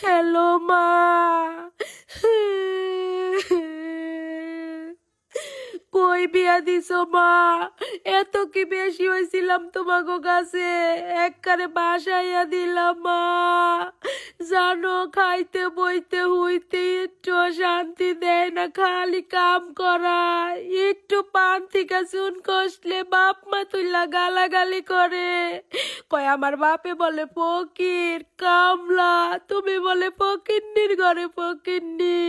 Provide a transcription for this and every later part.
Hello মা। কই বিয়া দিছো মা? এত কি বেশি হয়েছিলাম তোমাগো কাছে? একবারে বাসাইয়া দিলাম মা। জানো খাইতে বইতে হইতে একটু শান্তি দেয় না, খালি কাম করায়। একটু পান থেকে চুন কষলে বাপ মা তুইলা গালাগালি করে, কয় আমার বাপে বলে ফকির কামলা, তুমি বলে ফকিন্নির ঘরে ফকিন্নি,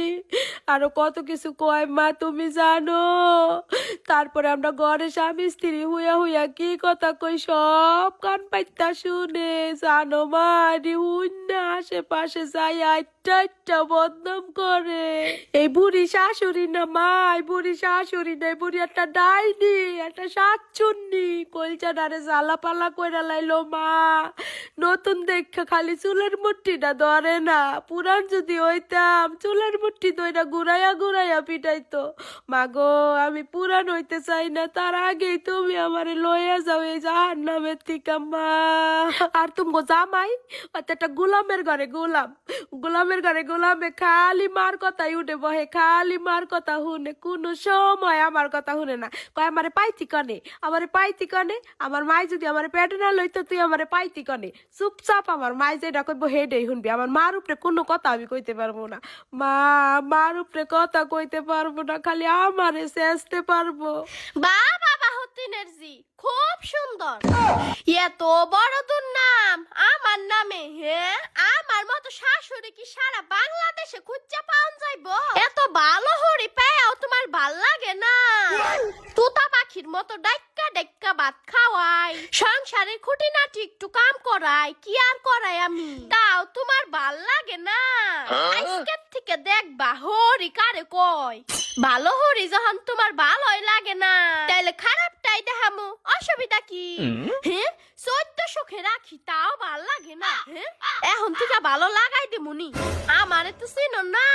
আরো কত কিছু কয় মা তুমি জানো। তারপরে আমরা ঘরে স্বামী স্ত্রী হুইয়া হুইয়া কি কথা কই সব কান পাইতা শুনে, জানো মা হুইনা আশেপাশে যাই আইটা বদনাম করে। এই বুড়ি শাশুড়ি না মা, এই বুড়ি শাশুড়ি না, এই বুড়ি একটা ডাইনি, একটা শাকচুন্নি, কলচাটারে জ্বালা পালা কইরা লাইলো মা। নতুন দেখে খালি চুলের মুঠ্ঠিটা ধরে না, পুরান যদি হইতাম চুলের মুঠ্ঠি ধইরা ঘুরাইয়া ঘুরাইয়া পিটাইতো। মাগো আমি পুরান হইতে চাই না, তার আগেই তুমি আমারে লইয়া যাও এই জাহান্নামের থেকে মা। আর তুমগো জামাই অত একটা গোলামের ঘরে গোলাম, গোলামের ঘরে গোলামে খালি মার কথাই উঠে বহে, খালি মার কথা শুনে, কোনো সময় আমার কথা শুনে না। কয় আমারে পাইতি কনে, আমারে পাইতি কনে, আমার মাই যদি আমারে পেটে না লইতো তুই আমারে পাইতি কনে। চুপচাপ আমার মাই যেটা কইবো হেডেই শুনবি, আমার মার উপরে কোনো কথা আমি কইতে পারবো না মা, মার উপরে কথা কইতে পারবো না, খালি আমারে চেষ্টা পারবো। বাবা বাহুতিনেরজি খুব সুন্দর, এত বড় দুর্নাম আমার নামে। হ্যাঁ, আমার মতো শাশুড়ি কি সারা বাংলাদেশে খুঁজা পাওয়া যাইবো? এত ভালো হরি পেয়েও তোমার ভাল লাগে না? তুতা পাখির মতো ডাক্কা ডাক্কা ভাত খাওয়াই, সংসারের খুঁটিনাটি একটু কাম করাই, কি আর করাই আমি, তাও তোমার ভাল লাগে না? আজকের থেকে দেখবা হরি কারে কয়। ভালো হরি যখন তোমার ভালোই লাগে না, তাইলে খারাপটাই দেখামু, অসুবিধা কি? হ্যাঁ, 14 সুখে রাখি তাও ভাল লাগে না? হ্যাঁ, এখন থেকে ভালো লাগাই দিমুনি। আমারে তো চিনো না,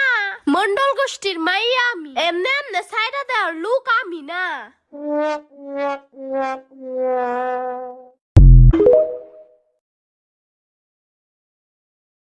মন্ডল গোষ্ঠীর মাইয়া আমি, এমনে এমনে সাইডা দেওয়ার লোক আমি না।